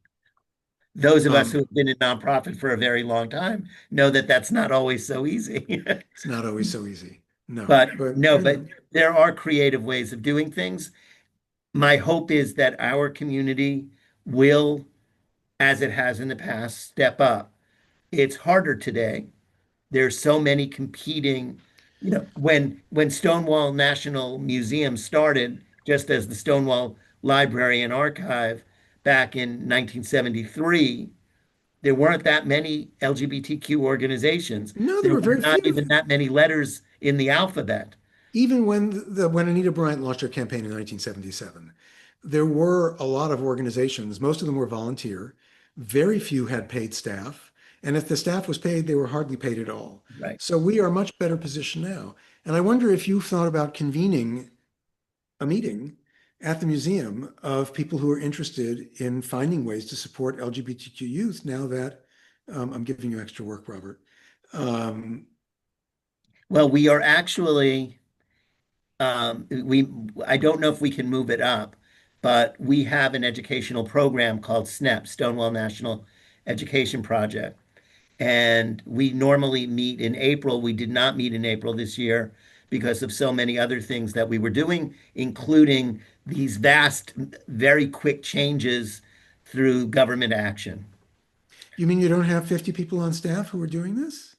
Those of us who Um, have been in nonprofit for a very long time know that that's not always so easy. it's not always so easy. No, But but no, but there are creative ways of doing things. My hope is that our community will, as it has in the past, step up. It's harder today. There's so many competing, when Stonewall National Museum started, just as the Stonewall Library and Archive back in 1973, there weren't that many LGBTQ organizations. no, there There were were very not few. even that many letters in the alphabet. Even when Anita Bryant launched her campaign in 1977, there were a lot of organizations. Most of them were volunteer. Very few had paid staff. And if the staff was paid, they were hardly paid at all. Right. So we are much better positioned now. And I wonder if you've thought about convening a meeting at the museum of people who are interested in finding ways to support LGBTQ youth now that I'm giving you extra work, Robert. Um, Well, we are actually, we, I don't know if we can move it up, but we have an educational program called SNEP, Stonewall National Education Project. And we normally meet in April. We did not meet in April this year because of so many other things that we were doing, including these vast, very quick changes through government action. you mean you don't have 50 people on staff who are doing this?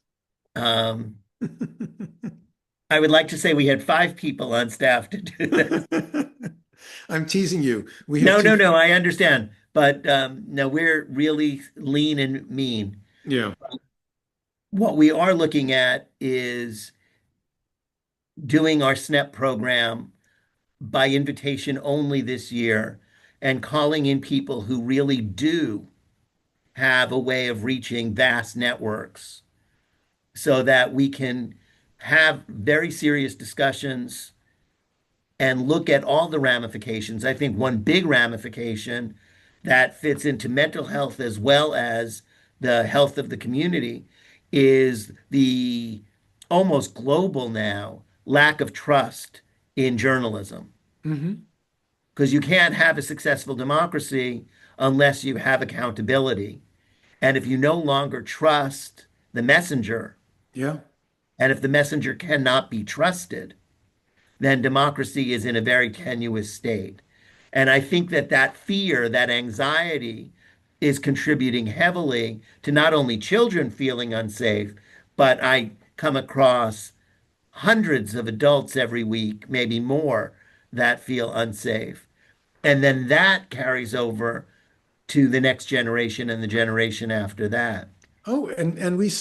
Um, I would like to say we had 5 people on staff to do this. I'm teasing you. We have No, two. no, no, I understand. But no, we're really lean and mean. Yeah. What we are looking at is doing our SNEP program by invitation only this year and calling in people who really do have a way of reaching vast networks so that we can have very serious discussions and look at all the ramifications. I think one big ramification that fits into mental health as well as the health of the community is the almost global now lack of trust in journalism. Hmm. Because you can't have a successful democracy unless you have accountability. And if you no longer trust the messenger, Yeah. and if the messenger cannot be trusted, then democracy is in a very tenuous state. And I think that that fear, that anxiety is contributing heavily to not only children feeling unsafe, but I come across hundreds of adults every week, maybe more, that feel unsafe. And then that carries over to the next generation and the generation after that. Oh, and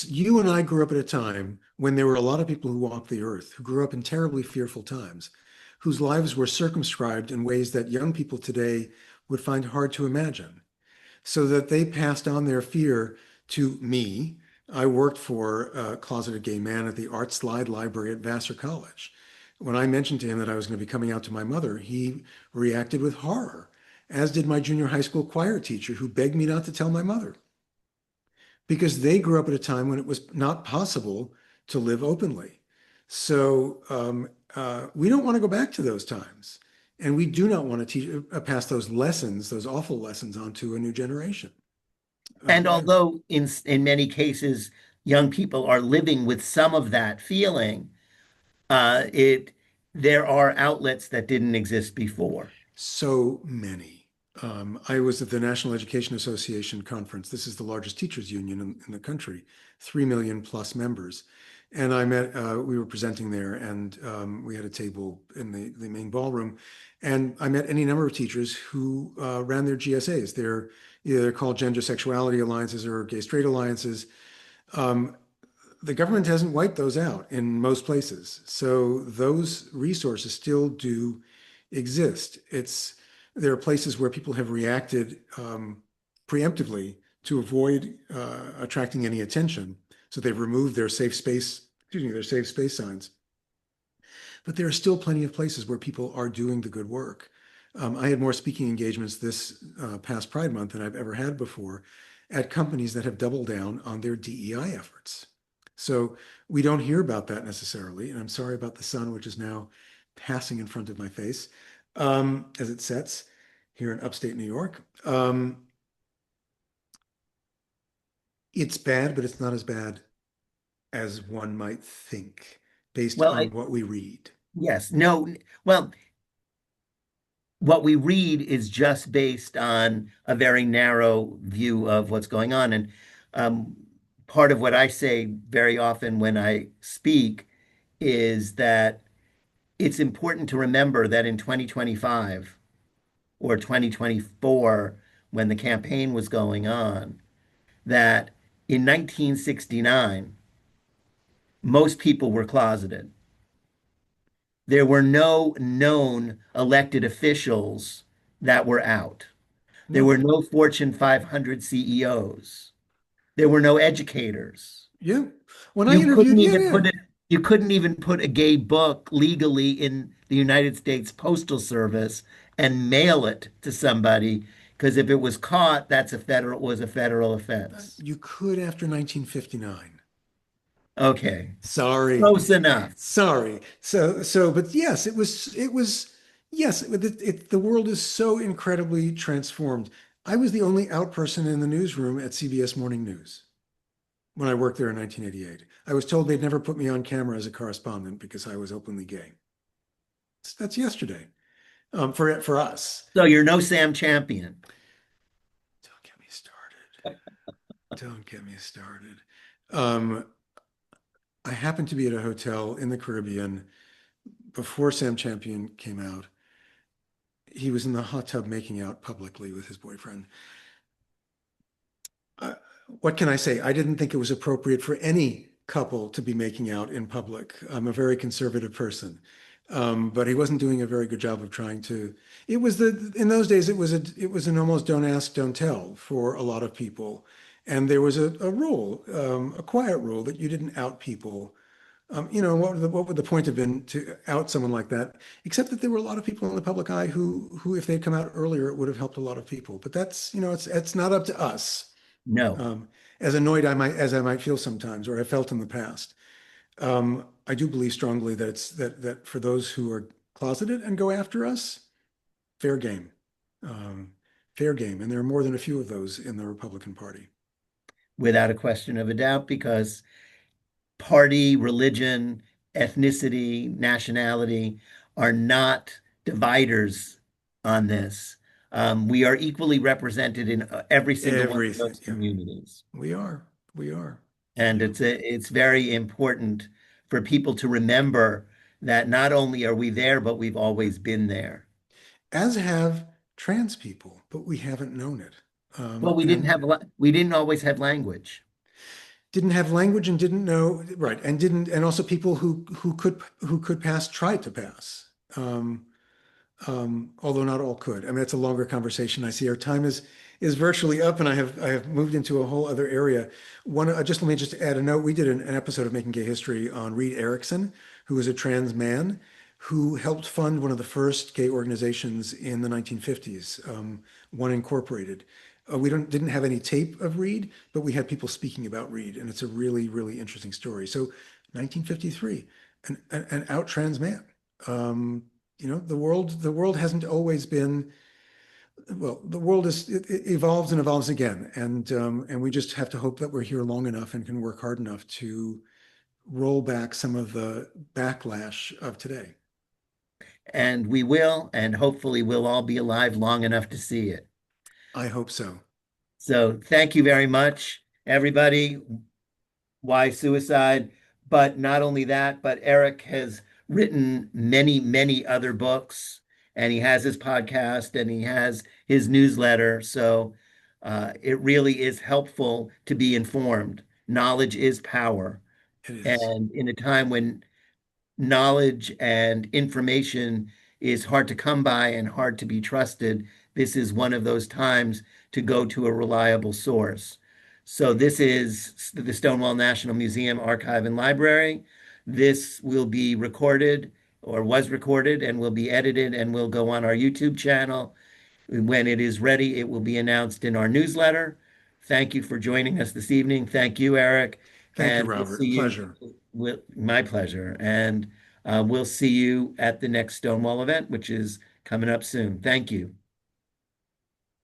you and I grew up at a time when there were a lot of people who walked the earth, who grew up in terribly fearful times, whose lives were circumscribed in ways that young people today would find hard to imagine, so that they passed on their fear to me. I worked for a closeted gay man at the Art Slide Library at Vassar College. When I mentioned to him that I was going to be coming out to my mother, he reacted with horror, as did my junior high school choir teacher, who begged me not to tell my mother, because they grew up at a time when it was not possible to live openly. So we don't want to go back to those times. And we do not want to pass those lessons, those awful lessons, on to a new generation. And And although in many cases young people are living with some of that feeling, it there are outlets that didn't exist before. so many. I was at the National Education Association conference. This is the largest teachers union in the country, 3 million plus members. And we were presenting there, and we had a table in the main ballroom. And I met any number of teachers who ran their GSAs. They're called gender sexuality alliances or gay straight alliances. Um, the government hasn't wiped those out in most places. So those resources still do exist. There are places where people have reacted preemptively to avoid attracting any attention. So they've removed their safe space, excuse me, their safe space signs. But there are still plenty of places where people are doing the good work. I had more speaking engagements this past Pride Month than I've ever had before at companies that have doubled down on their DEI efforts. So we don't hear about that necessarily. And I'm sorry about the sun, which is now passing in front of my face as it sets here in upstate New York. It's bad, but it's not as bad as one might think based Well, on what we read. yes, no, well, what we read is just based on a very narrow view of what's going on. And um, part of what I say very often when I speak is that it's important to remember that in 2025 or 2024, when the campaign was going on, that in 1969, most people were closeted. There were no known elected officials that were out. There No. were no Fortune 500 CEOs. There were no educators. Yeah. When I You interviewed, couldn't yeah, even yeah. put it, you couldn't even put a gay book legally in the United States Postal Service and mail it to somebody because if it was caught, was a federal offense. You could after 1959. Okay, Sorry. close enough. Sorry. But yes, yes, the world is so incredibly transformed. I was the only out person in the newsroom at CBS Morning News when I worked there in 1988. I was told they'd never put me on camera as a correspondent because I was openly gay. That's yesterday, for us. So you're no Sam Champion. Don't get me started. Don't get me started. Um, I happened to be at a hotel in the Caribbean before Sam Champion came out. He was in the hot tub making out publicly with his boyfriend. Uh, what can I say? I didn't think it was appropriate for any couple to be making out in public. I'm a very conservative person. But he wasn't doing a very good job of trying to. In those days, it was an almost don't ask, don't tell for a lot of people. And there was a rule, a quiet rule that you didn't out people. What would the point have been to out someone like that? Except that there were a lot of people in the public eye who, if they'd come out earlier, it would have helped a lot of people. But it's not up to us. No. Um, as annoyed as I might feel sometimes, or I felt in the past. I do believe strongly that that for those who are closeted and go after us, fair game, um, fair game, and there are more than a few of those in the Republican Party. Without a question of a doubt, because party, religion, ethnicity, nationality are not dividers on this. We are equally represented in every single one of Everything, those yeah, communities. we are, we are, And yeah. it's very important for people to remember that not only are we there, but we've always been there. As have trans people, but we haven't known it, Well, and we didn't always have language. didn't have language and didn't know right, and didn't, and also people who could pass tried to pass. Although not all could. I mean, it's a longer conversation. I see our time is virtually up, and I have moved into a whole other area. Let me just add a note. We did an episode of Making Gay History on Reed Erickson, who was a trans man who helped fund one of the first gay organizations in the 1950s, One Incorporated. We didn't have any tape of Reed, but we had people speaking about Reed, and it's a really, really interesting story. So, 1953, an out trans man. The world hasn't always been, well, the world it evolves and evolves again, and we just have to hope that we're here long enough and can work hard enough to roll back some of the backlash of today. And we will, and hopefully we'll all be alive long enough to see it. I hope so. So thank you very much, everybody. Why Suicide? But not only that, but Eric has written many, many other books, and he has his podcast and he has his newsletter. So it really is helpful to be informed. Knowledge is power. It is. And in a time when knowledge and information is hard to come by and hard to be trusted, this is one of those times to go to a reliable source. So this is the Stonewall National Museum Archive and Library. This will be recorded or was recorded and will be edited and will go on our YouTube channel. When it is ready, it will be announced in our newsletter. Thank you for joining us this evening. Thank you, Eric. Thank you, And we'll see Robert. you. Pleasure. My pleasure. And we'll see you at the next Stonewall event, which is coming up soon. Thank you.